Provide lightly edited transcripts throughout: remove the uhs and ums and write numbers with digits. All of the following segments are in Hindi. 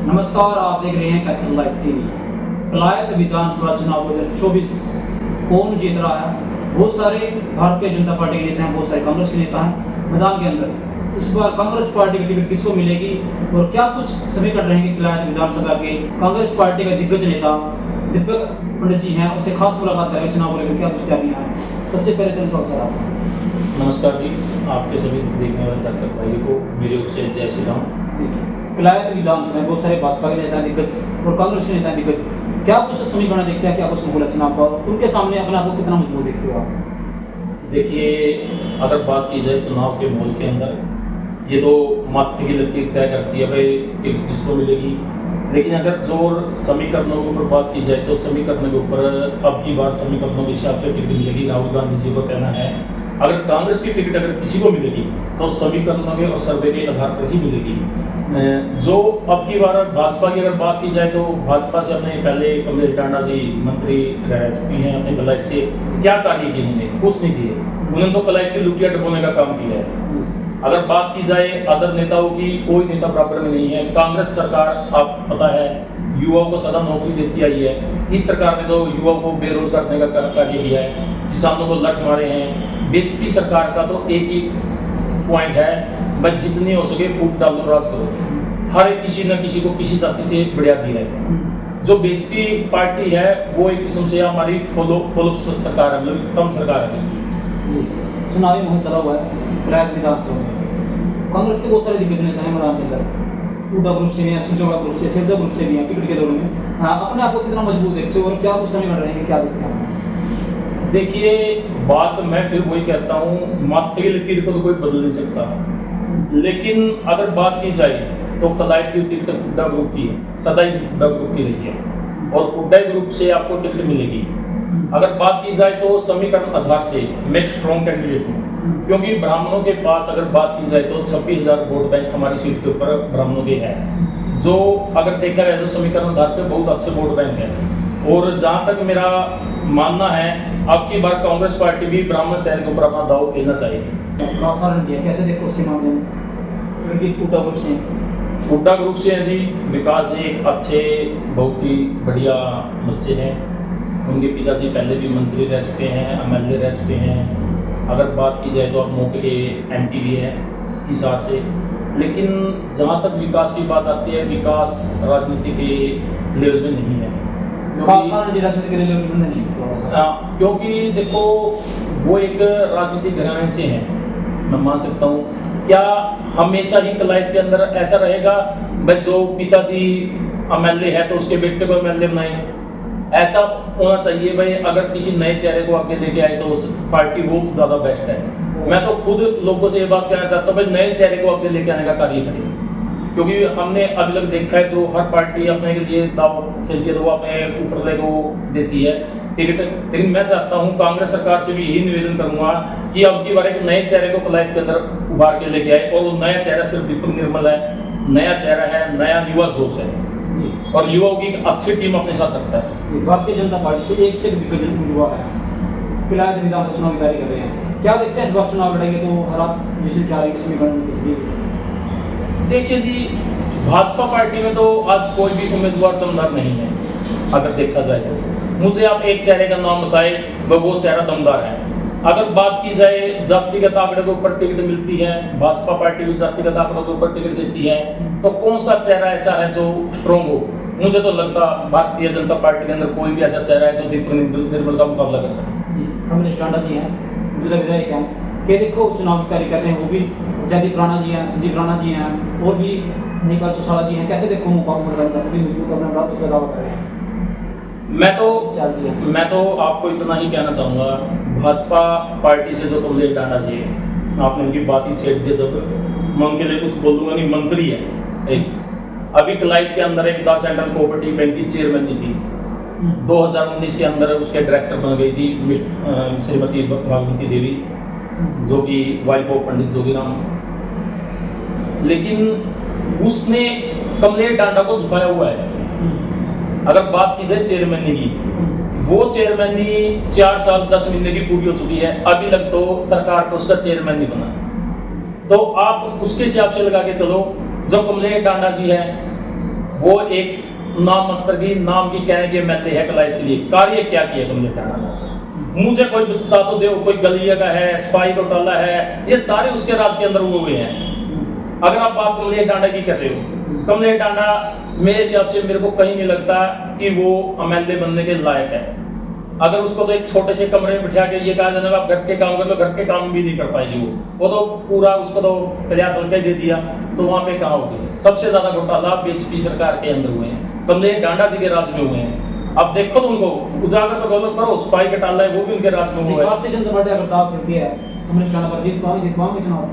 नमस्कार, आप देख रहे हैं कैथल लाइव टीवी। कलायत विधानसभा चुनाव 2024 कौन जीत रहा है? बहुत सारे भारतीय जनता पार्टी के नेता हैं, बहुत सारे कांग्रेस के नेता हैं मैदान के अंदर। इस बार कांग्रेस पार्टी की टिकट किसको मिलेगी और क्या कुछ समीकरण रहेंगे? कलायत विधानसभा के कांग्रेस पार्टी का दिग्गज नेता दीपक पंडित जी हैं, उससे खास मुलाकात करेंगे। चुनाव को लेकर क्या कुछ तैयारियां हैं? सबसे पहले चंद स्वागत सर आपका। नमस्कार जी, आपके सभी देखने वाले दर्शक भाइयों को मेरे ओर से जय श्री राम जी। कलायत विधानसभा में बहुत सारे भाजपा के नेता दिग्गज और कांग्रेस के नेता दिग्गज, क्या कुछ समीकरण देखते हैं, क्या कुछ माहौल है चुनाव का? उनके सामने अपने आप को कितना मजबूत देखते हो आप? देखिए, अगर बात की जाए चुनाव के माहौल के अंदर, ये तो माथे की लकीर तय करती है भाई टिकट किसको मिलेगी। लेकिन अगर जोर समीकरणों के ऊपर बात की जाए तो समीकरणों के ऊपर अब की बार समीकरणों के हिसाब से टिकट मिलेगी। राहुल गांधी जी को कहना है अगर कांग्रेस की टिकट अगर किसी को मिलेगी तो समीकरणों के और सर्वे के आधार पर ही मिलेगी। जो अब की बार भाजपा की अगर बात की जाए तो भाजपा से अपने पहले कमलेश टांडा जी मंत्री रह चुकी हैं, अपने कलायत से क्या कार्य किए उन्होंने? कुछ नहीं किए। उन्होंने तो कलायत की लुटिया डुबोने का काम किया है। अगर बात की जाए अदर नेताओं की, कोई नेता बराबर में नहीं है। कांग्रेस सरकार, आप पता है, युवाओं को सदा नौकरी देती आई है। इस सरकार ने तो युवाओं को बेरोजगार करने का कार्य किया है, किसानों को लठ मारे हैं। बीजेपी सरकार का तो एक ही पॉइंट है, बस जितनी हो सके फूट डालो, राज करो। हर एक किसी न किसी को किसी जाति से बढ़िया दिया है। जो बीजेपी पार्टी है वो एक किस्म से हमारी फॉलो सरकार है, मतलब कम सरकार है। चुनावी माहौल चला हुआ है कलायत विधानसभा में। कांग्रेस के बहुत सारे दिग्गज नेता हैं मैदान के अंदर। उडा ग्रुप से भी हैं, सुचौड़ा ग्रुप से, सिरदा ग्रुप से भी हैं टिकट के दौड़ में। अपने आप को कितना मजबूत देखते हो और क्या कुछ समीकरण रहेंगे, क्या देखते हैं? देखिए, बात मैं फिर वही कहता हूँ, माथे की लकीर को तो कोई बदल नहीं सकता। लेकिन अगर बात की जाए तो कलायत की टिकट उड्डा ग्रुप की है, सदा ही उड्डा ग्रुप की रही है और उड्डा ग्रुप से आपको टिकट मिलेगी। अगर बात की जाए तो समीकरण आधार से मैं एक स्ट्रॉन्ग कैंडिडेट हूँ, क्योंकि ब्राह्मणों के पास अगर बात की जाए तो 26,000 वोट बैंक हमारी सीट के ऊपर ब्राह्मणों के है, जो अगर देखा जाए तो समीकरण आधार पे बहुत अच्छे वोट बैंक है। और जहाँ तक मेरा मानना है, अब की बार कांग्रेस पार्टी भी ब्राह्मण शहर के ऊपर अपना दाव खेलना चाहिए। कैसे देखो उसके मामले में? उड्डा ग्रुप से उड्डा ग्रुप से हैं जी, विकास जी एक अच्छे, बहुत ही बढ़िया बच्चे हैं। उनके पिताजी पहले भी मंत्री रह चुके हैं, एमएलए रह चुके हैं। अगर बात की जाए तो अब मौके के एमपी भी है हिसाब से। लेकिन जहाँ तक विकास की बात आती है, विकास राजनीति के लेवल में नहीं है। क्योंकि देखो, वो एक राजनीतिक घराने से हैं, मैं मान सकता हूँ। क्या हमेशा ही कलायत के अंदर ऐसा रहेगा भाई जो पिताजी एमएलए है तो उसके बेटे को एमएलए बनाए? ऐसा होना चाहिए भाई, अगर किसी नए चेहरे को आगे लेके आए तो उस पार्टी वो ज़्यादा बेस्ट है। मैं तो खुद लोगों से ये बात कहना चाहता हूँ भाई, नए चेहरे को आगे लेके आने का कार्य करें। क्योंकि हमने अभी तक देखा है जो हर पार्टी अपने के लिए दाव खेलती है तो वो अपने ऊपर ले को देती है टिकट। लेकिन मैं चाहता हूँ, कांग्रेस सरकार से भी यही निवेदन करूंगा कि अब की बार एक नए चेहरे को कलायत के अंदर उभार के लेके आए। और वो नया चेहरा सिर्फ दीपक निर्मल है, नया चेहरा है, नया युवा जोश है और युवाओं की एक अच्छी टीम अपने साथ रखता है। भारतीय जनता पार्टी से एक से दिग्गज युवा है, कलायत विधानसभा चुनाव की तैयारी कर रहे हैं। क्या देखते हैं इस बार चुनाव लड़ेंगे तो हालात जिसे क्या रहेंगे, समीकरण? देखिए जी, भाजपा पार्टी में तो आज कोई भी उम्मीदवार दमदार नहीं है। अगर देखा जाए तो मुझे आप एक चेहरे का नाम बताए, वो चेहरा दमदार है। अगर बात की जाए जातिगत आंकड़े के ऊपर टिकट मिलती है, भाजपा पार्टी भी जातिगत आंकड़ों के ऊपर टिकट देती है, तो कौन सा चेहरा ऐसा है जो स्ट्रॉन्ग हो? मुझे तो लगता भारतीय जनता पार्टी के अंदर कोई भी ऐसा चेहरा है जो दीपक निर्मल का मुकाबला कर सके। कमलेश टांडा जी हैं, मौजूदा विधायक हैं, कि देखो चुनाव की तैयारी कर रहे हैं, वो भी जयदीप राणा जी हैं, संजीव राणा जी हैं और भी निकाल चौसाला जी हैं। कैसे देखो मुकाबला का सभी मजबूत अपना दावा कर रहे हैं? मैं तो आपको इतना ही कहना चाहूँगा, भाजपा पार्टी से जो कमलेश टांडा जी है, आपने उनकी बात ही छेड़ दी। जब मैं उनके लिए कुछ बोलूँगा नहीं, मंत्री है एक, अभी कलायत के अंदर एक द सेंट्रल कोऑपरेटिव बैंक की चेयरमैन थी, 2019 के अंदर उसके डायरेक्टर बन गई थी श्रीमती भागवती देवी, जो कि वाइफ ऑफ पंडित जोगीराम। लेकिन उसने कमलेश टांडा को झुकाया हुआ है। अगर बात की जाए चेयरमैन की, वो चेयरमैन 4 साल 10 महीने की पूरी हो चुकी है, अभी तक तो सरकार को उसका चेयरमैन नहीं बना। तो आप उसके हिसाब से लगा के चलो, जो कमलेश टांडा जी है वो एक नाम मात्र की नाम की कहने के एमएलए है कलायत के लिए, कार्य क्या किया तुमने टाणा ने? मुझे कोई बता तो दो, कोई गलिया का है, स्पाई घोटाला है, ये सारे उसके राज के अंदर हुए हैं। अगर आप बात कमलेश डांडा की कर रहे हो, कमलेश डांडा मेरे हिसाब से मेरे को कहीं नहीं लगता कि वो एमएलए बनने के लायक है। अगर उसको तो एक छोटे से कमरे में बिठा के ये कहा जाएगा आप घर के काम कर लो, घर के काम भी नहीं कर पाएगी वो तो पूरा उसको तो प्रयास हल्का दे दिया, तो वहाँ पे कहाँ होगी? सबसे ज्यादा घोटाला बीजेपी सरकार के अंदर हुए हैं, कमलेश डांडा जी के राज में हुए हैं। अब देखो तो उनको उजागर तो करो, स्पाई घोटाला है वो भी उनके राज में हुआ है। भारतीय जनता पार्टी अगर दाव खेलती है कमलेश डांडा पर जीत पाओगे चुनाव?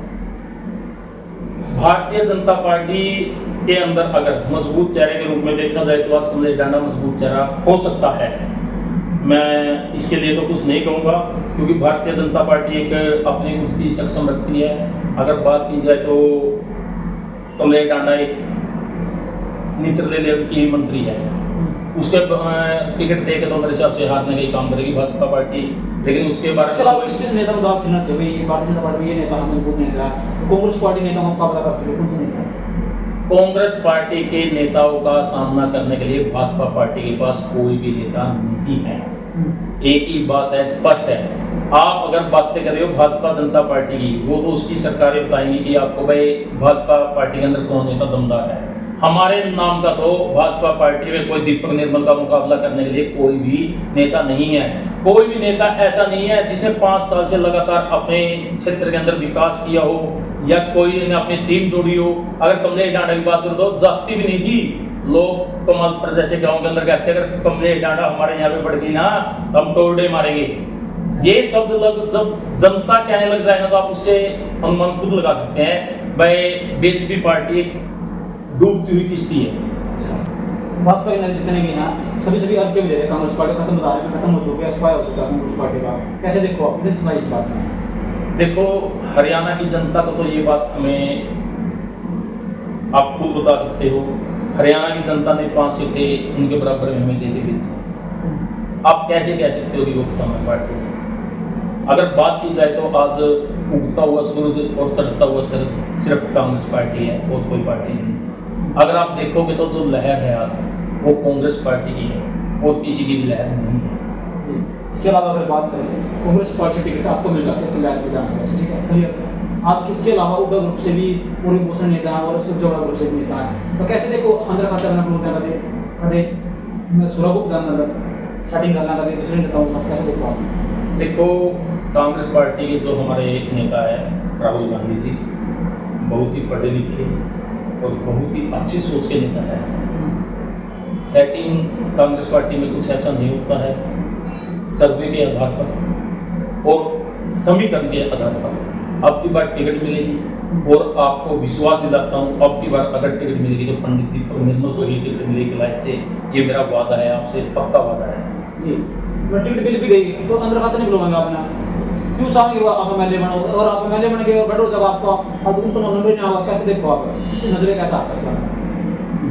भारतीय जनता पार्टी के अंदर अगर मजबूत चेहरे के रूप में देखा जाए तो आज कमलेश डांडा मजबूत चेहरा हो सकता है। मैं इसके लिए तो कुछ नहीं कहूँगा, क्योंकि भारतीय जनता पार्टी एक अपनी खुद की सक्षम रखती है। अगर बात की जाए तो कमलेश डांडा एक निचले लेवल की मंत्री है, उसके टिकट दे के तो मेरे हिसाब से हारने का ही काम करेगी भाजपा पार्टी। लेकिन उसके बाद इसके अलावा किसी नेता को दाव खेलना चाहिए भाई, भारतीय जनता पार्टी में ये नेता मजबूत नेता है, कांग्रेस पार्टी नेता का मुकाबला कर सके, कौन सा नेता? कांग्रेस पार्टी के नेताओं का सामना करने के लिए भाजपा पार्टी के पास कोई भी नेता नहीं है। एक ही बात है, स्पष्ट है। आप अगर बातें कर रहे हो भाजपा जनता पार्टी की, वो तो उसकी सरकारें बताएंगी कि आपको भाई भाजपा पार्टी के अंदर कौन नेता दमदार है। हमारे नाम का तो भाजपा पार्टी में कोई दीपक निर्मल का मुकाबला करने के लिए कोई भी नेता नहीं है। कोई भी नेता ऐसा नहीं है जिसने 5 साल से लगातार अपने क्षेत्र के अंदर विकास किया हो या कोई ने अपनी टीम जोड़ी हो। अगर कमलेश डांडा की बात करो तो जाती भी नहीं थी, लोग कमालपुर जैसे गांव के अंदर कहते हैं अगर कमलेश डांडा हमारे यहाँ पे बढ़ गई ना तो हम टोरडे मारेंगे। ये शब्द जब जनता कहने लग जाए ना तो आप उससे अनुमान खुद लगा सकते हैं भाई बीजेपी पार्टी डूबती हुई किश्ती है। भाजपा के नेता जितने भी हैं सभी अर्थ के भी ले रहे हैं, कांग्रेस पार्टी खत्म बता रहे हैं, खत्म हो चुकी है, स्पाई हो चुका है कांग्रेस पार्टी का। कैसे देखो आप इस बात में? देखो हरियाणा की जनता को तो ये बात हमें आप खुद बता सकते हो, हरियाणा की जनता ने 5 सीटें उनके बराबर में हमें दे दी बीच। आप कैसे कह सकते हो कि वो खत्म है पार्टी? अगर बात की जाए तो आज उगता हुआ सूरज और चढ़ता हुआ सूरज सिर्फ कांग्रेस पार्टी है और कोई पार्टी नहीं। अगर आप देखोगे तो जो लहर है आज वो कांग्रेस पार्टी की है और किसी की भी लहर नहीं है। इसके अलावा अगर बात करें कांग्रेस पार्टी से टिकट आपको मिल जाते हैं कल्याण विधानसभा से, ठीक है क्लियर। आप किसके अलावा उद्धव ग्रुप से भी पूर्व भूषण नेता है और सुरजोड़ा ग्रुप से भी नेता है, तो कैसे देखो अंदर खाता में बोलते हैं कदे सुरगुप्त अंदर स्टार्टिंग करना कदे दूसरे नेताओं के साथ, कैसे देखो आप? देखो कांग्रेस पार्टी के जो हमारे नेता है राहुल गांधी जी बहुत ही पढ़े लिखे और बहुत ही अच्छी सोच के नेता है। सेटिंग कांग्रेस पार्टी में कुछ ऐसा नहीं होता है, सर्वे के आधार पर और समीकरण के आधार पर अब की बार टिकट मिलेगी और आपको विश्वास दिलाता हूँ अब की बार अगर टिकट मिलेगी तो पंडित दीपक निर्मल को ही टिकट मिलेगी लाइफ से। ये मेरा वादा है आपसे, पक्का वादा है जी। टिकट मिल भी गई तो अंदर खाता नहीं बुलाऊंगा अपना, क्यों चाहेंगे आप एमएलए बनो और आप एमएलए बन गए और बैठो जब आपका अब उनको नंबर नहीं होगा, कैसे देखो आप इसी नजरिए कैसा आपका इसका?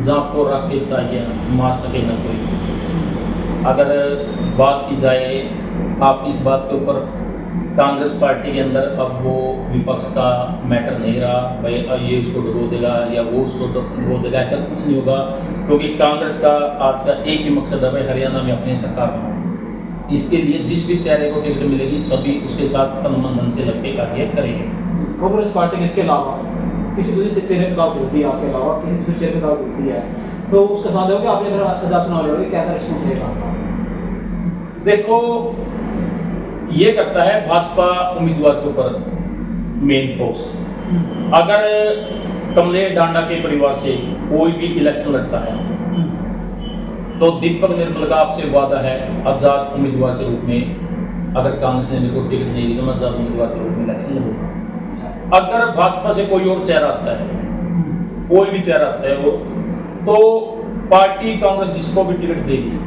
जहाँ को राकेश आइए मार सके ना कोई। अगर बात की जाए आप इस बात के ऊपर कांग्रेस पार्टी के अंदर अब वो विपक्ष का मैटर नहीं रहा भाई ये उसको डुबो देगा या वो उसको डुबो देगा, ऐसा कुछ नहीं होगा। क्योंकि कांग्रेस का आज का एक ही मकसद है भाई हरियाणा में अपनी सरकार बनाओ। इसके लिए जिस भी चेहरे को टिकट मिलेगी सभी उसके साथ तन मन धन से लग के कार्य करेंगे। कांग्रेस पार्टी के इसके अलावा किसी दूसरे चेहरे पर दाव गिरती है आपके अलावा किसी दूसरे चेहरे पर दाव गिरती है तो उसका साथ दोगे आप अगर आजाद चुनाव लड़ोगे, कैसा रिस्पॉन्स रहेगा? देखो ये करता है भाजपा उम्मीदवार के ऊपर मेन फोर्स। अगर कमलेश डांडा के परिवार से कोई भी इलेक्शन लड़ता है तो दीपक निर्मल का आपसे वादा है आजाद उम्मीदवार के रूप में, अगर कांग्रेस ने मेरे को टिकट नहीं दी तो मैं आजाद उम्मीदवार के रूप में इलेक्शन लड़ूंगा। अगर भाजपा से कोई और चेहरा आता है, कोई भी चेहरा आता है वो, तो पार्टी कांग्रेस जिसको भी टिकट देगी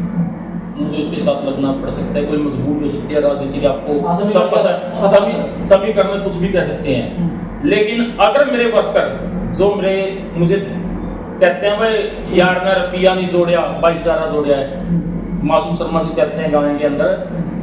मुझे उसके साथ लगना पड़ सकता है। कोई मजबूरी हो सकती है राजनीति की, आपको सब पता है, समीकरण में कुछ भी कह सकते हैं। लेकिन अगर मेरे वर्कर जो मुझे कहते हैं भाई यार ने रुपया नहीं जोड़िया भाईचारा जोड़िया है, मासूम शर्मा जी कहते हैं गाँव के अंदर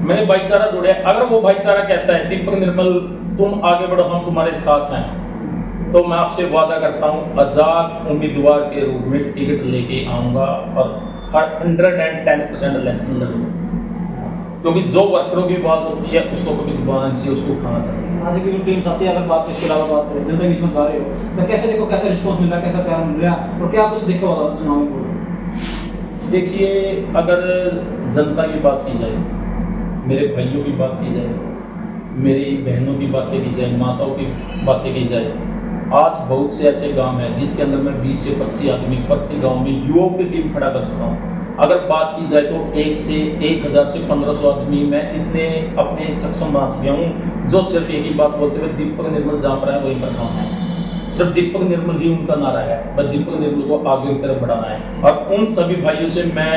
मैंने भाईचारा जोड़िया, अगर वो भाईचारा कहता है दीपक निर्मल तुम आगे बढ़ो हम तुम्हारे साथ हैं, तो मैं आपसे वादा करता हूँ आज़ाद उम्मीदवार के रूप में टिकट लेके आऊँगा और 110% इलेक्शन लड़ूंगा, क्योंकि जो वर्करों की बात होती है उसको कभी दबाना नहीं चाहिए, उसको उठाना चाहिए। आज की जो टीम साथी अगर बात इसके अलावा बात करें जनता के बीच में जा रहे हो तो कैसे देखो, कैसा रिस्पांस मिल रहा है, कैसा प्यार मिल रहा है और क्या कुछ देखा होगा चुनाव में? देखिए, अगर जनता की बात की जाए, मेरे भाइयों की बात की जाए, मेरी बहनों की बातें की जाए, माताओं की बातें की जाए, आज बहुत से ऐसे गांव हैं जिसके अंदर मैं 20 से 25 आदमी प्रति गांव में युवाओं की टीम खड़ा कर चुका हूँ। अगर बात की जाए तो 1000 से 1500 आदमी मैं इतने अपने सक्षम बना चुका हूँ जो सिर्फ एक ही बात बोलते हुए दीपक निर्मल जहाँ पर है वहीं पर काम है। सिर्फ दीपक निर्मल ही उनका नारा है, बस दीपक निर्मल को आगे की तरफ बढ़ाना है। और उन सभी भाइयों से मैं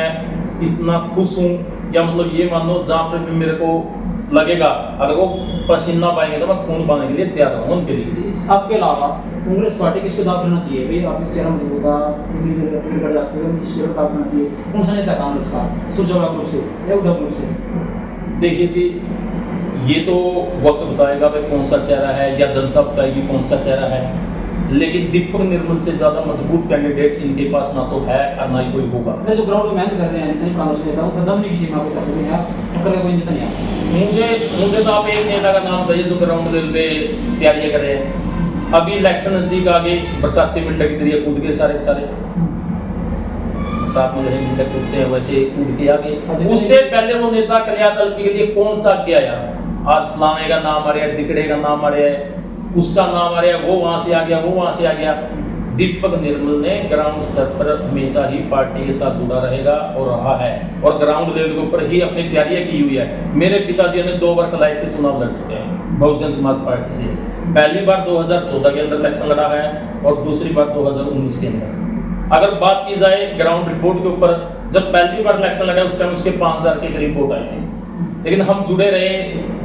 इतना खुश हूँ, या मतलब ये मानो जहाँ पर भी मेरे को लगेगा अगर वो पसीना पाएंगे तो मैं खून पाने के लिए तैयार हूँ उनके लिए। इस आपके अलावा कांग्रेस पार्टी किस पे दाव करना चाहिए भाई? आपके चेहरा मजबूत है, बढ़ जाते हैं, इस चेहरे पर दाव करना चाहिए। कौन सा नेता कांग्रेस का, सुरजेवाला ग्रुप से या उद्धव ग्रुप से? देखिए जी, ये तो वक्त बताएगा भाई कौन सा चेहरा है, या जनता बताएगी कौन सा चेहरा है, लेकिन दीपक निर्मल से ज्यादा मजबूत कैंडिडेट इनके पास ना तो है और ना ही कोई होगा। जो ग्राउंड में मेहनत कर रहे हैं जितने कांग्रेस नेता, वो कदम नहीं किसी में साथ में टक्कर का कोई नेता नहीं आता। मुझे तो आप एक नेता का नाम बताइए जो ग्राउंड लेवल पे तैयारियां कर रहे हैं। अभी इलेक्शन नजदीक आ गए, बरसाती मिंटा की तरह कूद गए सारे साथ में जैसे कूदते हैं वैसे कूद के आ गए। उससे पहले वो नेता कल्याण दल के लिए कौन सा क्या आया, आज फलाने का नाम आ रहा है, दिकड़े का नाम आ रहा है, उसका नाम आ रहा है, वो वहां से आ गया, वो वहां से आ गया। दीपक निर्मल ने ग्राउंड स्तर पर हमेशा ही पार्टी के साथ जुड़ा रहेगा और रहा है, और ग्राउंड लेवल के ऊपर ही अपनी तैयारियां की हुई है। मेरे पिताजी ने 2 बार कलाई से चुनाव लड़ चुके हैं बहुजन समाज पार्टी से। पहली बार 2014 के अंदर इलेक्शन लड़ा है और दूसरी बार 2019 के अंदर। अगर बात की जाए ग्राउंड रिपोर्ट के ऊपर, जब पहली बार इलेक्शन लड़ा उस टाइम उसके 5000 के करीब वोट आए थे, लेकिन हम जुड़े रहे,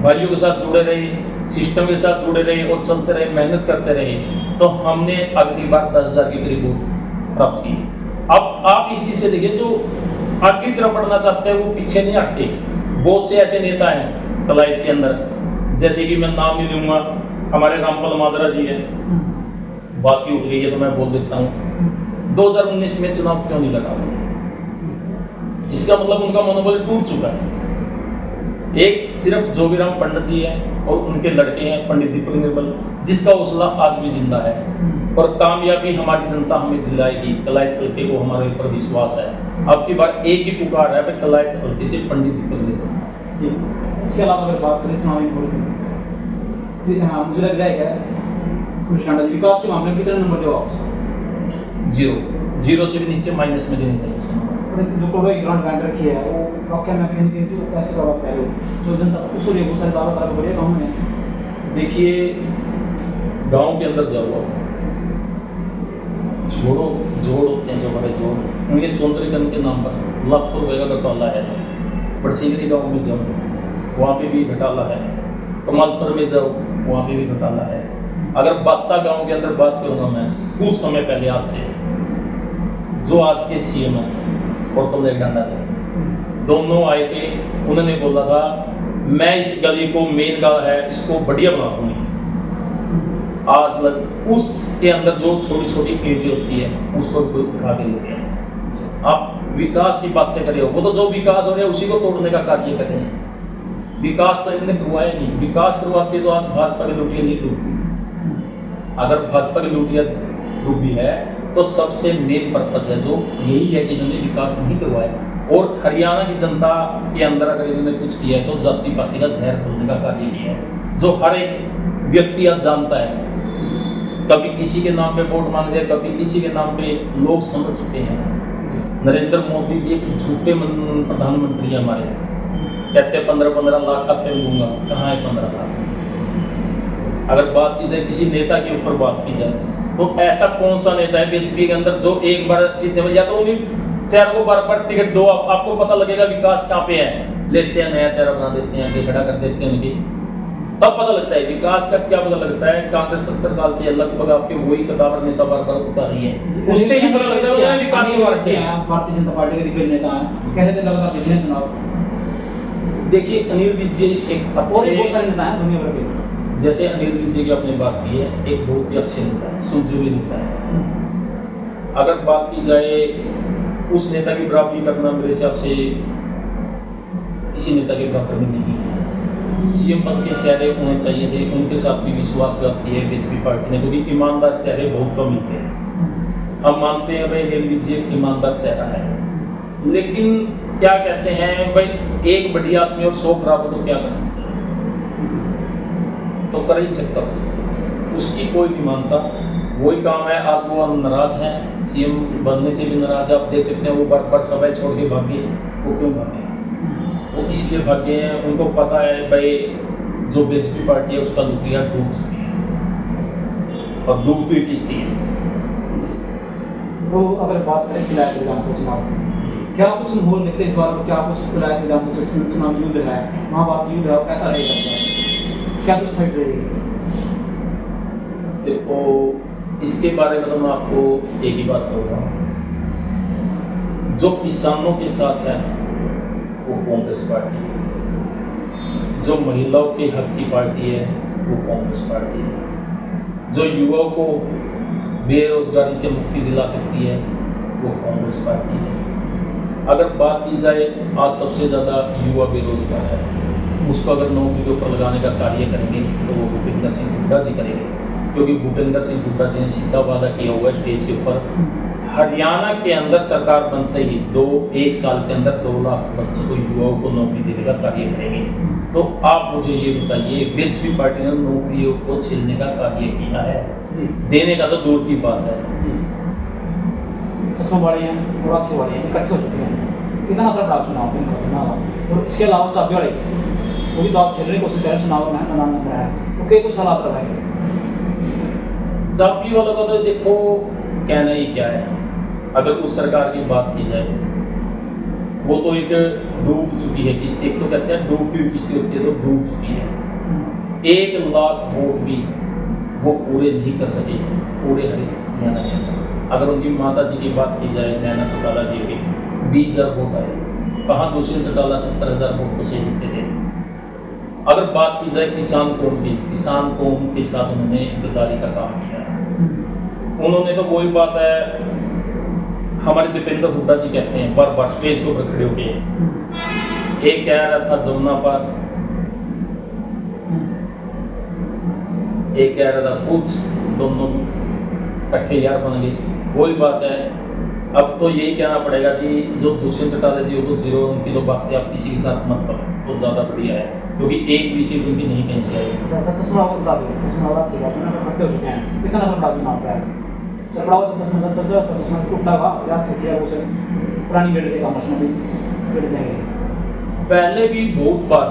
भाइयों के साथ जुड़े रहे, सिस्टम के साथ जुड़े रहे और चलते रहे, मेहनत करते रहे, तो हमने अगली बार 10,000 के करीब वोट प्राप्त किए। अब आप इस चीज से देखिए, जो आगे तरफ बढ़ना चाहते हैं वो पीछे नहीं हटते। बहुत से ऐसे नेता हैं कलायत के अंदर, जैसे कि मैं नाम नहीं लूंगा, हमारे रामपाल माजरा जी है, बाकी उठ गई है तो मैं बोल देता हूँ, 2019 में चुनाव क्यों नहीं लड़ा? इसका मतलब उनका मनोबल टूट चुका है। एक सिर्फ जोगीराम पंडित जी हैं और उनके लड़के हैं पंडित दीपक निर्मल, जिसका हौसला आज भी जिंदा है, और कामयाबी हमारी जनता हमें दिलाएगी। कलायत हल्के को हमारे ऊपर विश्वास है। अब की बार एक ही पुकार है भाई, कलायत हल्के से पंडित दीपक निर्मल जी। इसके अलावा अगर बात करें चुनावी हाँ, मुझे लग रहा है कृष्णा जी विकास के मामले में कितने नंबर दो आप? 0 से भी नीचे माइनस में देने चाहिए। जो कोडो एक ग्राउंड बैंड रखी है वो वाकई में कहीं कहीं तो ऐसे का बात कह रहे हो जो जनता को सूर्य बहुत सारे दावा करा बढ़िया गाँव में। देखिए, गांव के अंदर जाओ, जोड़ होते हैं जो बड़े जोड़, उनके सौंदर्यकरण के नाम पर लाखों रुपए का घोटाला है। बड़सिंगरी गाँव में जाओ, वहाँ पे भी घोटाला है। कमालपुर में जाओ, वहाँ पे भी घोटाला है। अगर बात्ता गांव के अंदर बात करूँगा मैं, कुछ समय पहले आज से, जो आज के सीएम हैं और कमलेश डांडा थे, दोनों आए थे। उन्होंने बोला था मैं इस गली को, मेन गली है, इसको बढ़िया बना दूंगी। आज लग उसके अंदर जो छोटी छोटी पेटी होती है उसको उठा के ले गया। आप विकास की बातें कर रहे हो, वो तो जो विकास हो रहा है उसी को तोड़ने का कार्य कर रहे हैं। विकास तो इन्होंने करवाया नहीं। विकास करवाते तो आज भाजपा की लुटिया नहीं डूबती। अगर भाजपा की लुटिया डूबी है तो सबसे मेन पर्पज है जो यही है कि इन्होंने विकास नहीं करवाया। और हरियाणा की जनता के अंदर अगर इन्होंने कुछ किया है तो जाति पाति का जहर खोलने का कार्य किया है, जो हर एक व्यक्ति आज जानता है। कभी किसी के नाम पे वोट मांग रहे, कभी किसी के नाम पे लोग समझ चुके हैं। नरेंद्र मोदी जी एक झूठे प्रधानमंत्री है हमारे, कहते 15-15 लाख खाते में दूंगा, कहाँ है 15 लाख? अगर बात की जाए किसी नेता के ऊपर बात की जाए तो ऐसा कौन सा नेता है बीजेपी के अंदर जो एक बार जीतने में, या तो उन्हीं चेहरे को बार बार टिकट दो, आपको पता लगेगा विकास कहाँ पे है। लेते हैं नया चेहरा बना देते हैं, खड़ा कर देते हैं उनकी, तब पता लगता है विकास का। क्या पता लगता है? कांग्रेस 70 साल से लगभग आपके वही कदावर नेता बार बार उतार रही है, उससे ही पता लगता है विकास के बारे में। भारतीय जनता पार्टी के दिग्गज नेता हैं, कैसे लगातार जीतने चुनाव। देखिए, अनिल विज जी एक और बहुत सारे नेता हैं दुनिया भर के, जैसे अनिल विजय की आपने बात की है, एक बहुत ही अच्छे नेता है, सुलझे नेता है। अगर बात की जाए उस नेता की बराबरी करना मेरे हिसाब से किसी नेता के बराबर में नहीं है। सीएम पद के चेहरे होने चाहिए थे, उनके साथ भी विश्वासघात किया है बीजेपी पार्टी ने, क्योंकि ईमानदार चेहरे बहुत कम मिलते हैं। हम मानते हैं भाई अनिल विजय ईमानदार चेहरा है, लेकिन क्या कहते हैं भाई, एक बढ़िया आदमी और 100 खराब हो तो क्या कर सकते हैं? तो कर ही सकता, उसकी कोई नहीं मानता, वही काम है। आज वो नाराज है, सीएम बनने से भी नाराज है। आप देख सकते हैं वो बार सभा छोड़ के भागे। वो क्यों भागे? वो इसलिए भागे हैं, उनको पता है भाई जो बीजेपी पार्टी है उसका लुटिया डूब चुकी है, और डूब तो किश्ती है। तो अगर बात करें विलायत विधानसभा चुनाव, क्या कुछ माहौल निकले इस बार? क्या कुछ विलायत विधानसभा चुनाव युद्ध है, महाभारत युद्ध है, कैसा रहेगा इस बार? क्या कुछ फाइट रहेगी? देखो, इसके बारे में तो मैं आपको एक ही बात कहूँगा, जो किसानों के साथ है वो कांग्रेस पार्टी है, जो महिलाओं के हक की पार्टी है वो कांग्रेस पार्टी है, जो युवाओं को बेरोजगारी से मुक्ति दिला सकती है वो कांग्रेस पार्टी है। अगर बात की जाए, आज सबसे ज़्यादा युवा बेरोजगार है, उसको अगर नौकरी के ऊपर लगाने का कार्य करेंगे तो वो भूपेंद्र सिंह हुड्डा जी करेंगे, क्योंकि भूपेंद्र सिंह हुड्डा जी ने सीधा वादा किया हुआ है स्टेज के ऊपर, हरियाणा के अंदर सरकार बनते ही 1 साल के अंदर 2 लाख बच्चों को, युवाओं को नौकरी देने का कार्य करेंगे। तो आप मुझे ये बताइए, बीजेपी पार्टी ने नौकरियों को छीनने का कार्य किया है? देने का तो दूर की बात है। चश्मा वाले हैं, बुराकी वाले हैं, इकट्ठे हो चुके हैं, इतना सा बड़ा चुनाव है। और इसके अलावा चाबी वाले वो भी तो आप खेलने की कोशिश करें, चुनाव में बनाना कर रहा है, तो कई कुछ हालात रहेंगे। चाबी वालों का तो देखो कहना ही क्या है। अगर उस सरकार की बात की जाए, वो तो एक डूब चुकी है किश्ती, एक तो कहते हैं डूबती हुई किश्ती होती है, तो डूब चुकी है। 1 लाख वोट भी वो पूरे नहीं कर सके पूरे हरियाणा के अंदर। अगर उनकी माता जी की बात की जाए, नैना चौटाला जी के 20,000 वोट आए, कहाँ दुष्यंत चौटाला 70,000 वोट को से जीते थे। अगर बात की जाए किसान कौम की, किसान कौम के साथ उन्होंने गद्दारी का काम किया है। उन्होंने तो वही बात है, हमारे दीपेंद्र हुड्डा जी कहते हैं बार बार स्टेज के ऊपर खड़े होके, एक कह रहा था जमुना पर, एक कह रहा था कुछ, दोनों इकट्ठे यार बन गए। वही बात है, अब तो यही कहना पड़ेगा कि जो दुष्यंत चौटाला जी हो तो जीरो, उनकी तो बातें आप किसी के साथ मत करो तो ज़्यादा बढ़िया है, क्योंकि एक भी चीज़ उनकी नहीं कहनी चाहिए। चश्मा और बता दें, चश्मा वाला ठीक है, इकट्ठे हो चुके हैं, कितना सा बड़ा चुनाव है? चपड़ा हुआ चश्मा टूटा हुआ या क्या वो पुरानी बेट के कॉमर्स में भी बेट देंगे। पहले भी बहुत बार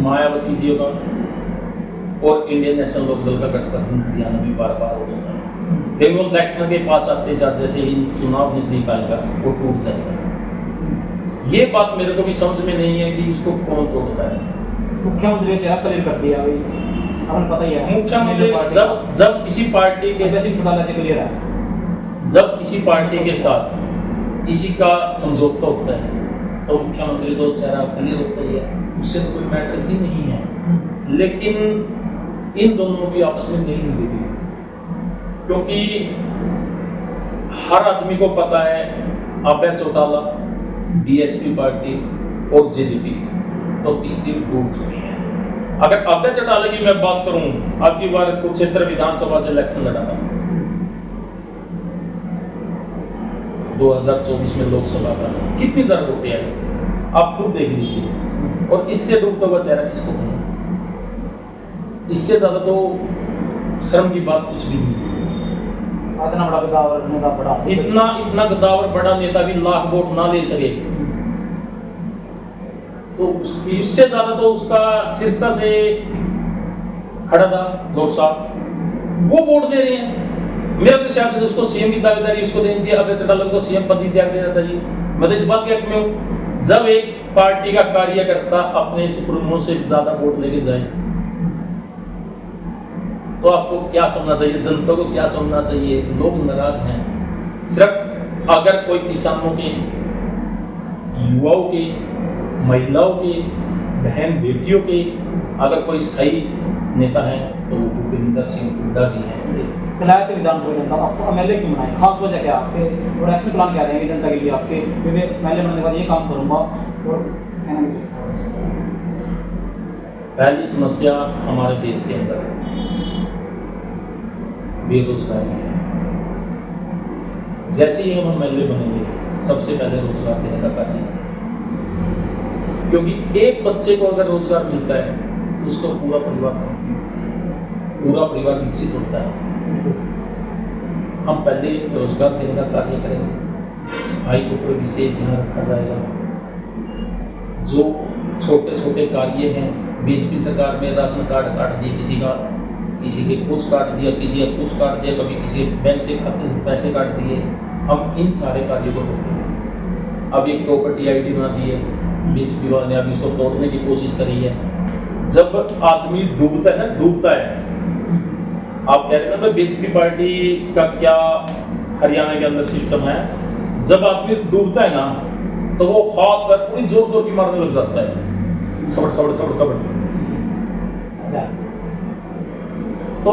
मायावती जी का और इंडियन नेशनल लोकदल का गठबंधन हरियाणा में बार बार हो चुका है, लेकिन वो इलेक्शन के पास आते साथ जैसे ही चुनाव नजदीक आएगा वो टूट जाएगा। ये बात मेरे को भी समझ में नहीं है कि इसको कौन तोड़ता है। मुख्यमंत्री चेहरा क्लियर कर दिया भाई, हमें पता ही है। मुख्यमंत्री जब किसी पार्टी के क्लियर है, जब किसी पार्टी के साथ किसी का समझौता होता है तो मुख्यमंत्री तो चेहरा क्लियर होता ही है, उससे तो कोई मैटर ही नहीं है। लेकिन इन दोनों की आपस में नहीं मिलेगी, क्योंकि हर आदमी को पता है अभय चौटाला, बीएसपी पार्टी और जेजेपी तो किश्ती डूब चुकी है। अगर अभय चौटाला की मैं बात करूं, आपकी बार कुरुक्षेत्र विधानसभा से इलेक्शन लड़ा था 2024 में लोकसभा का, कितनी ज्यादा वोटें आई आप खुद देख लीजिए। और इससे डूबता हुआ चेहरा किसको कहें? इससे ज्यादा तो शर्म की बात कुछ भी नहीं। इतना बड़ा गद्दावर नेता, बड़ा इतना गद्दावर बड़ा नेता भी लाख वोट ना ले सके तो इससे ज्यादा तो उसका शीर्षा से खड़ा था लोग साहब, वो वोट दे रहे हैं। मेरे हिसाब से उसको सीएम की दावेदारी उसको देनी चाहिए, अभय चौटाला को सीएम पद ही त्याग देना चाहिए। मैं तो इस बात के हक में हूं, जब एक पार्टी का कार्यकर्ता अपने सुप्रीमो से ज्यादा वोट लेके जाए तो आपको क्या समझना चाहिए, जनता को क्या समझना चाहिए? लोग नाराज हैं। सिर्फ अगर कोई किसानों के, युवाओं के, महिलाओं के, बहन बेटियों के अगर कोई सही नेता है तो वो भूपेंद्र सिंह हुड्डा जी हैं। जी, कलायत विधानसभा जनता आपको एमएलए क्यों बनाए, खास वजह क्या है आपके, और एक्शन प्लान क्या रहेंगे जनता के लिए आपके, मैं एमएलए बनने के बाद ये काम करूँगा, और कहना मुझे पहली समस्या हमारे देश के अंदर है बेरोजगारी है। जैसे ही हम एमएलए बनेंगे सबसे पहले रोजगार देने का कार्य है, क्योंकि एक बच्चे को अगर रोजगार मिलता है तो उसका पूरा परिवार विकसित होता है। हम पहले रोजगार देने का कार्य करेंगे, सफाई के ऊपर विशेष ध्यान रखा जाएगा। जो छोटे छोटे कार्य हैं, बीजेपी सरकार में राशन कार्ड काट दिए किसी के कुछ काट दिया, किसी का कुछ काट दिया, कभी किसी बैंक से खाते से पैसे काट दिए, हम इन सारे कार्यों को रोकेंगे। अब एक प्रॉपर्टी आईडी बना दी है बीजेपी वाले ने, अभी इसको तोड़ने की कोशिश करी है। जब आदमी डूबता है, आप कह रहे थे ना बीजेपी पार्टी का क्या हरियाणा के अंदर सिस्टम है, जब आदमी डूबता है ना तो वो हाथ पर पूरी जोर जोर की मारने लग जाता है, सबड़। अच्छा, तो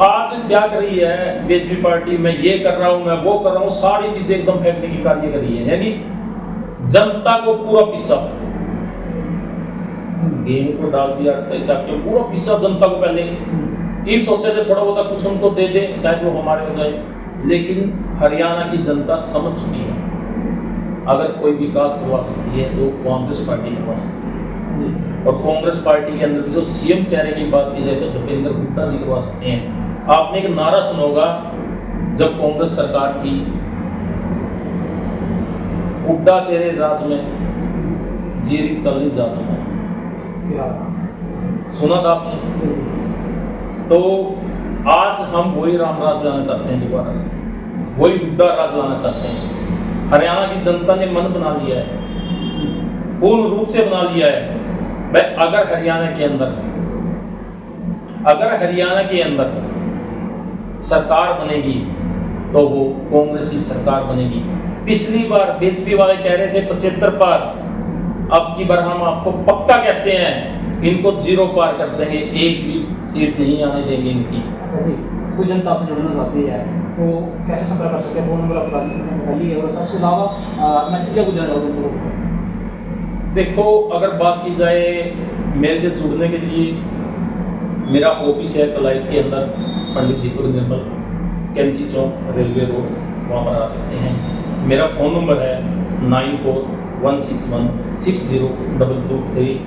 आज क्या कर रही है बीजेपी पार्टी, मैं ये कर रहा हूं, मैं वो कर रहा हूं, सारी चीजें एकदम फेंकने की कार्य कर रही है। यानी जनता को पूरा पिस्सा, गेहूं को डाल दिया चाके पूरा पिस्सा जनता को, पहले इन सोचे थे थोड़ा बहुत कुछ उनको दे दे शायद वो हमारे हो जाए, लेकिन हरियाणा की जनता समझ चुकी है अगर कोई विकास करवा सकती है तो कांग्रेस पार्टी करवा सकती है। और कांग्रेस पार्टी के अंदर भी जो सीएम चेहरे की बात की जाए तो भूपेंद्र हुड्डा जी करवा सकते हैं। आपने एक नारा सुना होगा जब कांग्रेस सरकार थी, हुड्डा तेरे राज में जीरी चली जात में, सुना था आपने? तो आज हम वही रामराज लाना चाहते हैं, दोबारा से वही हुड्डा राज लाना चाहते हैं। हरियाणा की जनता ने मन बना लिया है, पूर्ण रूप से बना लिया है। भाई अगर हरियाणा के अंदर सरकार बनेगी तो वो कांग्रेस की सरकार बनेगी। पिछली बार बीजेपी वाले कह रहे थे 75 पार, अब की बार हम आपको पक्का कहते हैं इनको 0 पार कर देंगे, एक भी सीट नहीं आने देंगे इनकी। अच्छा जी, कोई जनता आपसे जुड़ना चाहती है तो कैसे संपर्क कर सकते हैं, फोन नंबर आप बताइए, और इसके अलावा मैसेज क्या कुछ देना चाहोगे जनता को? देखो, अगर बात की जाए मेरे से जुड़ने के लिए, मेरा ऑफिस है कलायत के अंदर, पंडित दीपक निर्मल, कैंची चौक, रेलवे रोड, वहाँ पर आ सकते हैं। मेरा फ़ोन नंबर है 9416160223,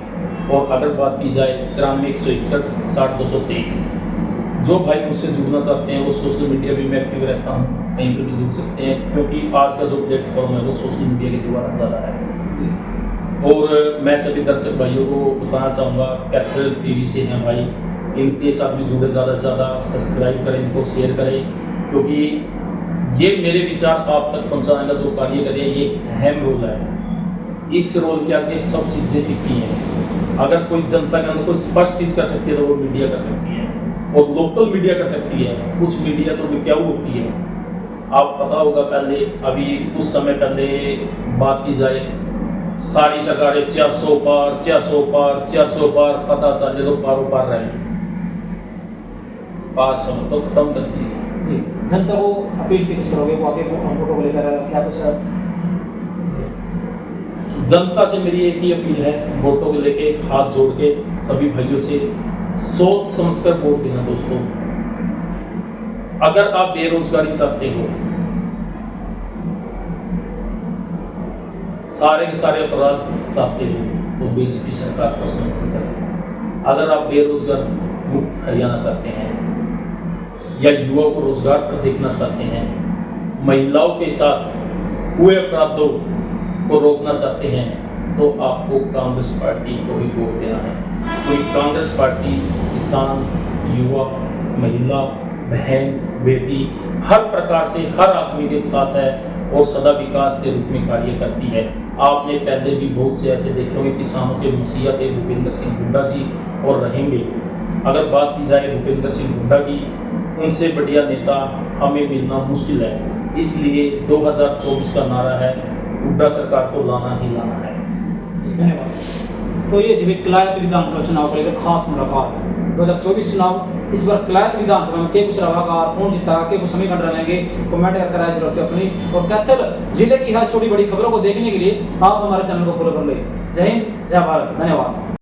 और अगर बात की जाए 94 161 60 223। जो भाई मुझसे जुड़ना चाहते हैं वो सोशल मीडिया भी मैं एक्टिव रहता हूँ, कहीं पर भी जुड़ सकते हैं, क्योंकि आज का जो प्लेटफॉर्म है वो सोशल मीडिया के द्वारा ज़्यादा है। और मैं सभी दर्शक भाइयों को बताना चाहूँगा, कैपिटल टीवी से हैं भाई, इनके साथ भी जुड़े, ज़्यादा से ज़्यादा सब्सक्राइब करें, इनको शेयर करें, क्योंकि ये मेरे विचार आप तक पहुँचाने का जो कार्य करें ये एक अहम रोल है। इस रोल के आगे सब चीज़ें फिक्की हैं। अगर कोई जनता के अंदर कोई स्पष्ट चीज़ कर सकती है तो वो मीडिया कर सकती है, और लोकल मीडिया कर सकती है। कुछ मीडिया तो बिकाऊ होती है, आप पता होगा। पहले अभी कुछ समय पहले बात की जाए, सारी सरकारें 400 पार 400 पार 400 पार, पता चले तो पारों पार रहे, 5 समय तो खत्म कर दी जी। जनता को अपील कुछ करोगे, वो आगे वोटों को लेकर क्या कुछ? जनता से मेरी एक ही अपील है, वोटों को लेके हाथ जोड़ के सभी भाइयों से सोच समझकर वोट देना। दोस्तों, अगर आप बेरोजगारी चाहते हो, सारे के सारे अपराध चाहते हो, तो बीजेपी सरकार को समर्थन करें। अगर आप बेरोजगार मुक्त हरियाणा चाहते हैं, या युवा को रोजगार पर देखना चाहते हैं, महिलाओं के साथ हुए अपराधों को रोकना चाहते हैं, तो आपको कांग्रेस पार्टी को ही वोट देना है। कोई कांग्रेस पार्टी किसान, युवा, महिला, बहन, बेटी, हर प्रकार से हर आदमी के साथ है और सदा विकास के रूप में कार्य करती है। आपने पहले भी बहुत से ऐसे देखे होंगे, किसानों के मसीहा थे भूपेंद्र सिंह हुड्डा जी, और रहेंगे। अगर बात की जाए भूपेंद्र सिंह हुड्डा की, उनसे बढ़िया नेता हमें मिलना मुश्किल है। इसलिए 2024 का नारा है, हुड्डा सरकार को लाना ही लाना है। धन्यवाद। तो ये थी किलायत विधानसभा चुनाव को लेकर खास मुलाकात 2024 चुनाव इस बार किलायत विधानसभा में के कुछ रवागार कौन जीता के कुछ समीकरण रहेंगे कमेंट कर राय जरूर रखें अपनी और कैथल जिले की हर छोटी बड़ी खबरों को देखने के लिए आप हमारे चैनल को फॉलो कर ले। जय हिंद जय भारत, धन्यवाद।